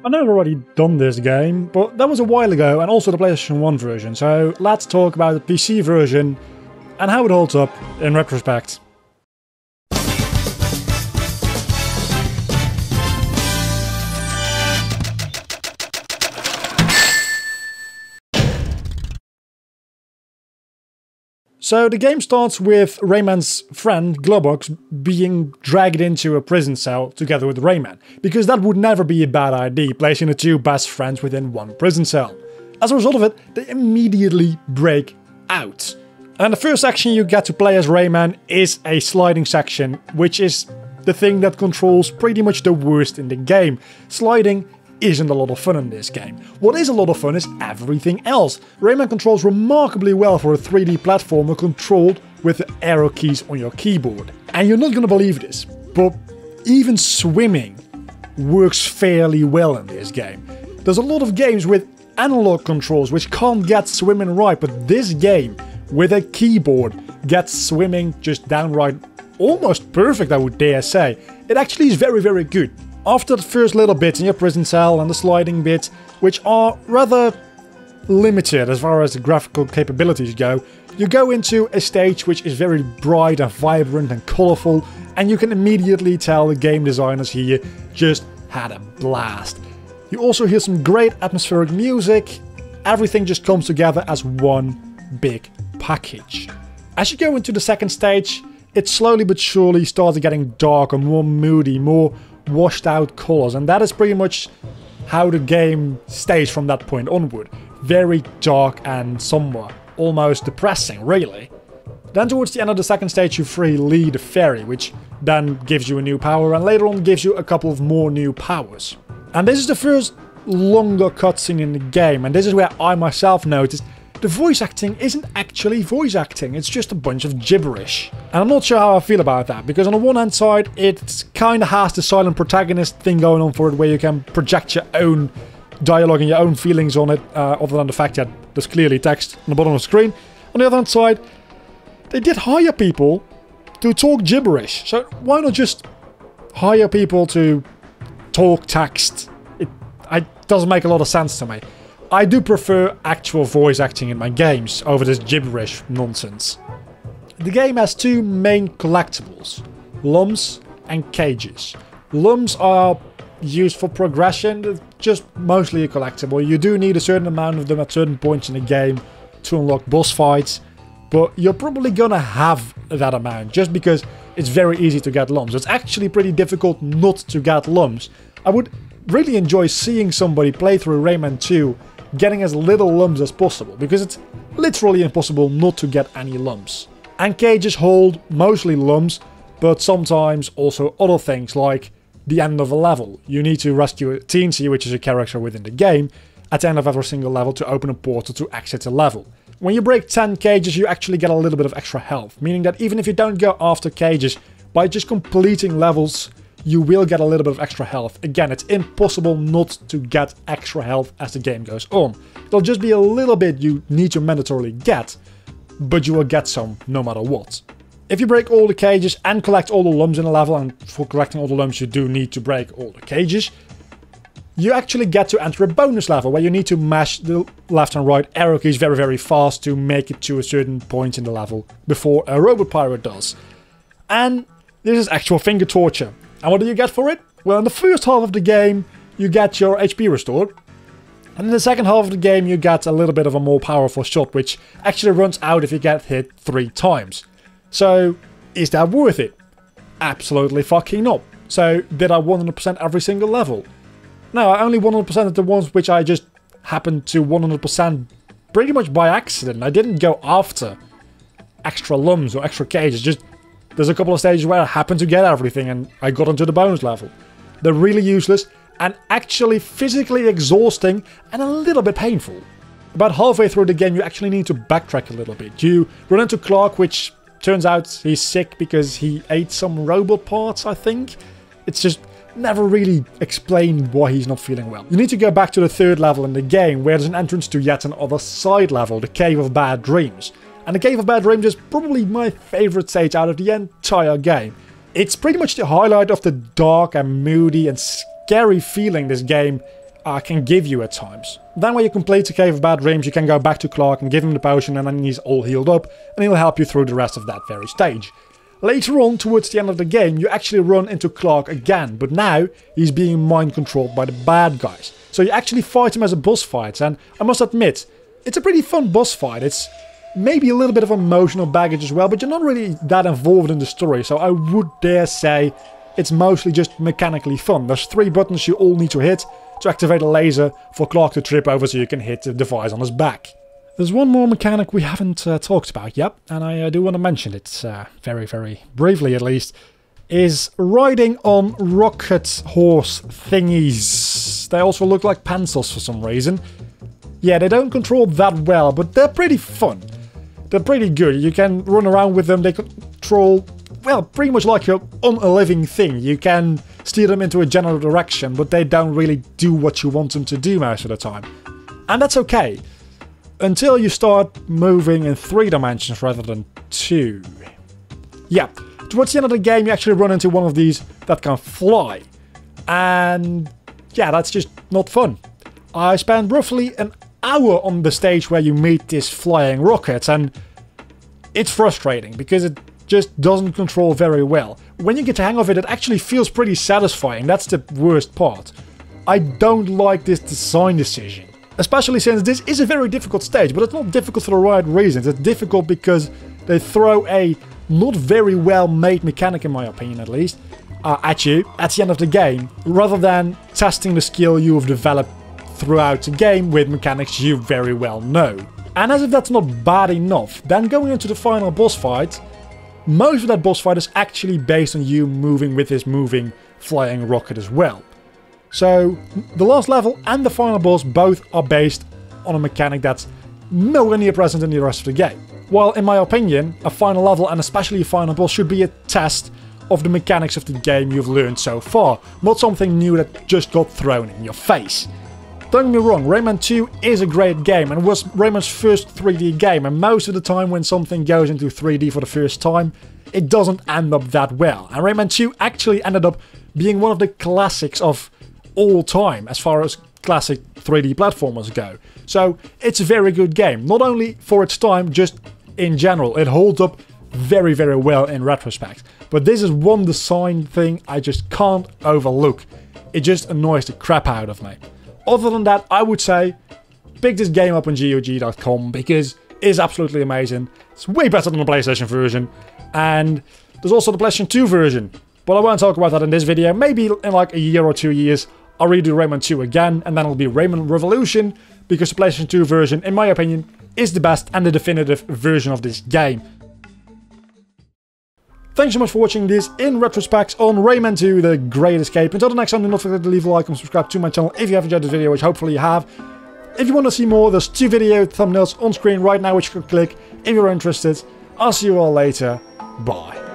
I know I've already done this game, but that was a while ago and also the PlayStation 1 version, so let's talk about the PC version and how it holds up in retrospect. So the game starts with Rayman's friend, Globox, being dragged into a prison cell together with Rayman, because that would never be a bad idea, placing the two best friends within one prison cell. As a result of it, they immediately break out. And the first section you get to play as Rayman is a sliding section, which is the thing that controls pretty much the worst in the game. Sliding isn't a lot of fun in this game. What is a lot of fun is everything else. Rayman controls remarkably well for a 3D platformer controlled with the arrow keys on your keyboard. And you're not gonna believe this, but even swimming works fairly well in this game. There's a lot of games with analog controls which can't get swimming right, but this game with a keyboard gets swimming just downright almost perfect, I would dare say. It actually is very, very good. After the first little bit in your prison cell and the sliding bits, which are rather limited as far as the graphical capabilities go, you go into a stage which is very bright and vibrant and colourful, and you can immediately tell the game designers here just had a blast. You also hear some great atmospheric music. Everything just comes together as one big package. As you go into the second stage, it slowly but surely starts getting darker, more moody, more washed out colors, and that is pretty much how the game stays from that point onward. Very dark and somber, almost depressing, really. Then towards the end of the second stage you free Lee the fairy, which then gives you a new power and later on gives you a couple of more new powers. And this is the first longer cutscene in the game, and this is where I myself noticed the voice acting isn't actually voice acting, it's just a bunch of gibberish. And I'm not sure how I feel about that, because on the one hand side, it kind of has the silent protagonist thing going on for it, where you can project your own dialogue and your own feelings on it, other than the fact that there's clearly text on the bottom of the screen. On the other hand side, they did hire people to talk gibberish, so why not just hire people to talk text? It doesn't make a lot of sense to me. I do prefer actual voice acting in my games over this gibberish nonsense. The game has two main collectibles, Lums and Cages. Lums are used for progression, they're just mostly a collectible. You do need a certain amount of them at certain points in the game to unlock boss fights, but you're probably gonna have that amount just because it's very easy to get Lums. It's actually pretty difficult not to get Lums. I would really enjoy seeing somebody play through Rayman 2 getting as little Lums as possible, because it's literally impossible not to get any Lums. And cages hold mostly Lums, but sometimes also other things like the end of a level. You need to rescue a Teensy, which is a character within the game, at the end of every single level to open a portal to exit a level. When you break 10 cages, you actually get a little bit of extra health, meaning that even if you don't go after cages, by just completing levels, you will get a little bit of extra health. Again, it's impossible not to get extra health as the game goes on. There'll just be a little bit you need to mandatorily get, but you will get some no matter what. If you break all the cages and collect all the Lums in a level, and for collecting all the Lums you do need to break all the cages, you actually get to enter a bonus level where you need to mash the left and right arrow keys very, very fast to make it to a certain point in the level before a robot pirate does. And this is actual finger torture. And what do you get for it? Well, in the first half of the game, you get your HP restored. And in the second half of the game, you get a little bit of a more powerful shot, which actually runs out if you get hit 3 times. So, is that worth it? Absolutely fucking not. So, did I 100% every single level? No, I only 100% of the ones which I just happened to 100% pretty much by accident. I didn't go after extra Lums or extra cages, just there's a couple of stages where I happened to get everything and I got onto the bonus level. They're really useless and actually physically exhausting and a little bit painful. About halfway through the game you actually need to backtrack a little bit. You run into Clark, which turns out he's sick because he ate some robot parts, I think. It's just never really explained why he's not feeling well. You need to go back to the third level in the game where there's an entrance to yet another side level, the Cave of Bad Dreams. And the Cave of Bad Dreams is probably my favourite stage out of the entire game. It's pretty much the highlight of the dark and moody and scary feeling this game can give you at times. Then when you complete the Cave of Bad Dreams, you can go back to Clark and give him the potion, and then he's all healed up, and he'll help you through the rest of that very stage. Later on, towards the end of the game, you actually run into Clark again, but now he's being mind controlled by the bad guys. So you actually fight him as a boss fight, and I must admit, it's a pretty fun boss fight. It's maybe a little bit of emotional baggage as well, but you're not really that involved in the story, so I would dare say it's mostly just mechanically fun. There's 3 buttons you all need to hit to activate a laser for Clark to trip over so you can hit the device on his back. There's one more mechanic we haven't talked about yet, and I do want to mention it, very, very briefly at least, is riding on rocket horse thingies. They also look like pencils for some reason. Yeah, they don't control that well, but they're pretty fun. They're pretty good. You can run around with them. They control, well, pretty much like you're on a living thing. You can steer them into a general direction, but they don't really do what you want them to do most of the time. And that's okay, until you start moving in 3 dimensions rather than 2. Yeah, towards the end of the game you actually run into one of these that can fly. And yeah, that's just not fun. I spent roughly an hour on the stage where you meet this flying rocket, and it's frustrating because it just doesn't control very well. When you get the hang of it, it actually feels pretty satisfying. That's the worst part. I don't like this design decision. Especially since this is a very difficult stage, but it's not difficult for the right reasons. It's difficult because they throw a not very well made mechanic, in my opinion at least, at you at the end of the game, rather than testing the skill you have developed throughout the game with mechanics you very well know. And as if that's not bad enough, then going into the final boss fight, most of that boss fight is actually based on you moving with this moving flying rocket as well. So the last level and the final boss both are based on a mechanic that's nowhere near present in the rest of the game. While in my opinion, a final level and especially a final boss should be a test of the mechanics of the game you've learned so far, not something new that just got thrown in your face. Don't get me wrong, Rayman 2 is a great game and was Rayman's first 3D game, and most of the time when something goes into 3D for the first time, it doesn't end up that well. And Rayman 2 actually ended up being one of the classics of all time as far as classic 3D platformers go. So it's a very good game, not only for its time, just in general. It holds up very, very well in retrospect. But this is one design thing I just can't overlook. It just annoys the crap out of me. Other than that, I would say pick this game up on GOG.com because it is absolutely amazing. It's way better than the PlayStation version. And there's also the PlayStation 2 version. But I won't talk about that in this video. Maybe in like a year or 2 years, I'll redo Rayman 2 again, and then it'll be Rayman Revolution, because the PlayStation 2 version, in my opinion, is the best and the definitive version of this game. Thanks so much for watching this in retrospect on Rayman 2, The Great Escape. Until the next time, do not forget to leave a like and subscribe to my channel if you have enjoyed this video, which hopefully you have. If you want to see more, there's 2 video thumbnails on screen right now which you can click if you're interested. I'll see you all later. Bye.